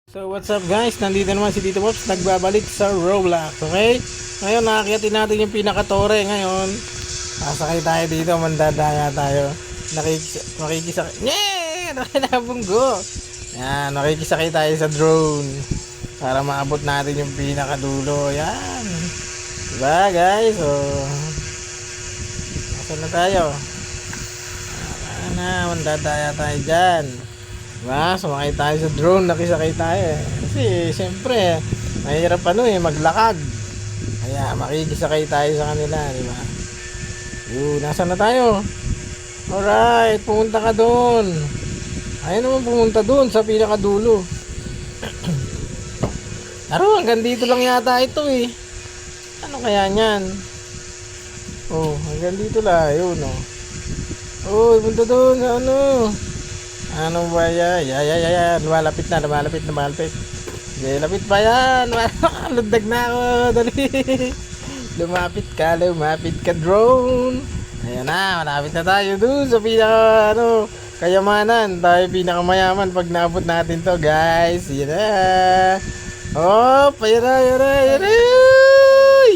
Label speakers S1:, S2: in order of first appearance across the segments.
S1: So what's up guys, nandito naman si Tito Pops, nagbabalik sa Roblox, okay? Ngayon nakakyatin natin yung pinaka-tore ngayon. Sasakay tayo dito, mandadaya tayo. Makikisakay, yeah! Nakinabunggo! Yan, makikisakay tayo sa drone para maabot natin yung pinaka-dulo. Yan. Diba guys? So, asan na tayo? Mandadaya tayo dyan. Diba? Sumakay tayo sa drone, nakisakay tayo eh. Kasi siyempre mahirap maglakad. Kaya makikisakay tayo sa kanila, diba? Nasaan na tayo? Alright, pumunta ka doon. Ayaw naman pumunta doon sa pinakadulo. Hanggang dito lang yata ito eh. Ano kaya nyan? Oh, hanggang dito lang. Ayun oh. Oh, punta doon sa ano. Ano ba yan? Lumalapit. Okay, lapit pa yan. Lundag na ako. Dali. Lumapit ka drone. Ayan na, malapit na tayo dun sa pinaka kayamanan. Tayo pinakamayaman pag naabot natin to guys. Yan na. Oh,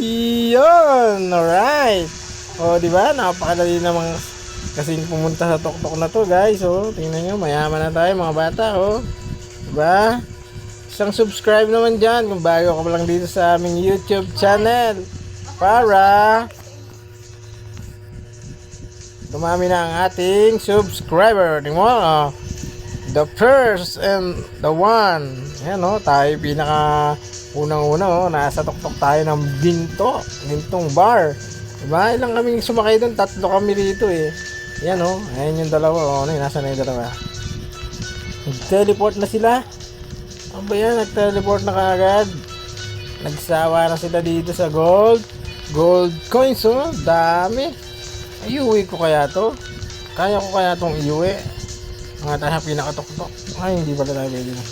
S1: yun. Alright. Oh, diba? Napakadali namang kasing pumunta sa tuktok na to guys. Oh, tingnan nyo, mayaman na tayo mga bata. Oh, diba? Isang subscribe naman dyan kung bago ka pa lang dito sa aming YouTube channel para dumami na ang ating subscriber. Tingnan mo, oh, the first and the one. Ayan oh, tayo pinaka unang-una. Oh, nasa tuktok tayo ng gintong bar. Diba? Ilang kaming sumakay doon? 3 kami rito eh. Yan oh, ayan yung dalawa. Oh, nasa na yung dalawa? Nag-teleport na sila. Ano ba yan? Nag-teleport na kaagad. Nagsawa na sila dito sa gold coins. Oh, dami. Iuwi ko kaya to? Kaya ko kaya tong iuwi? Mga tayo pinakatuktok. Ay, hindi pala tayo pwede na.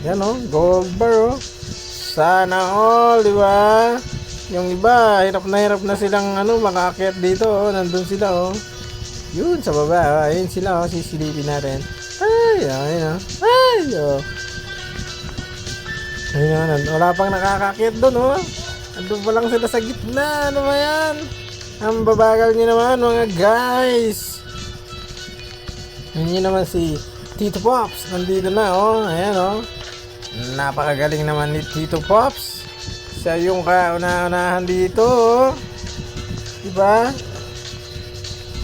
S1: Yan oh, gold bar oh. Sana all, di ba? Yung iba, hirap na silang makaakyat dito oh. Nandun sila oh. Yun sa baba, ayun sila oh, sisilipin natin. Ayun oh. Ayun, wala pang nakakakyat doon oh. Andun pa lang sila sa gitna. Ano ba yan? Ang babagal nyo naman mga guys. Yun naman si Tito Pops. Nandito na oh. Ayan oh. Napakagaling naman ni Tito Pops. Siya yung kauna-unahan dito oh. Diba?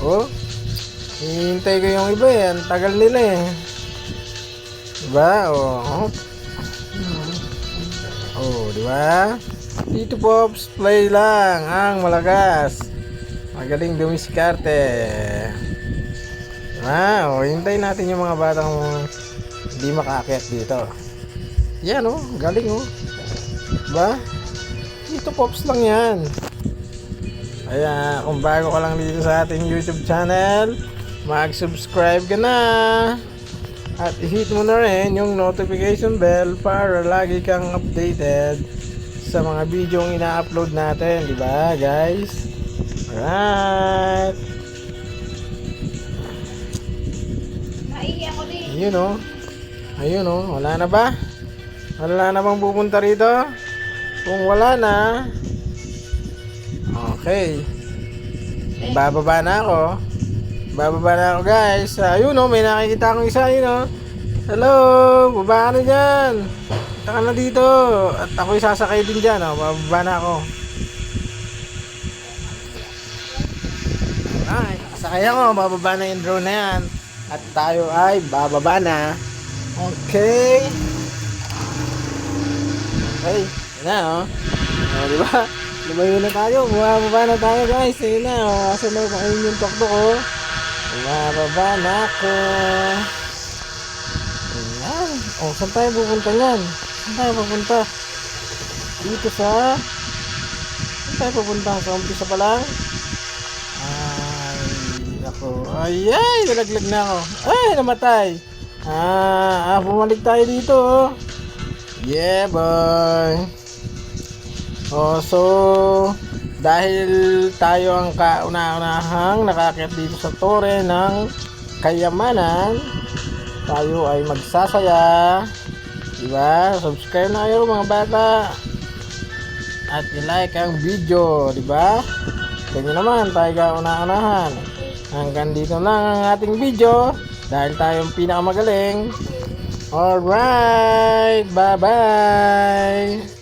S1: Oh. Hihintay ko yung iba eh. Ang tagal nila eh. Diba? Oh. Oh, diba? Tito Pops play lang ang malakas. Magaling dumiskarte. Diba? Oh, hintayin natin yung mga batang hindi makaakyat dito. Yan oh, galing oh. Diba? Tito Pops lang yan. Kaya kung bago ka lang dito sa ating YouTube channel, mag-subscribe ka na at i-hit mo na rin yung notification bell para lagi kang updated sa mga video yung ina-upload natin, di ba guys? Alright. Ayun oh, wala na ba? Wala na bang pupunta rito? Kung wala na, okay, bababa na ako guys. Ayun oh, may nakikita akong isa. Ayun oh. Hello, baba ka na dyan. Kita ka na dito. At ako'y sasakay din dyan oh. Bababa na ako. Alright, sasakay ako. Bababa na yung drone na yan. At tayo ay bababa na. Okay. Okay, yun na oh. Diba? Lumayo na tayo. Bumababa na tayo guys. Ayun na oh. Asa na kain yung tuktok oh. Bumababa na ako. Ayan. Oh, saan tayo pupunta yan? Saan tayo pupunta? Dito sa... Saan tayo pupunta? Sa umpisa pa lang? Ay, ako. Ay, nalaglag na ako. Ay, namatay. Bumalik tayo dito oh. Yeah, boy. Oh, so dahil tayo ang kauna-unahang nakaakyat dito sa tore ng kayamanan, tayo ay magsasaya Diba? Subscribe na kayo mga bata. At i-like ang video, diba? Ganyan naman, tayo kauna-unahan. Hanggang dito lang ang ating video. Dahil tayong pinakamagaling. Alright, bye-bye!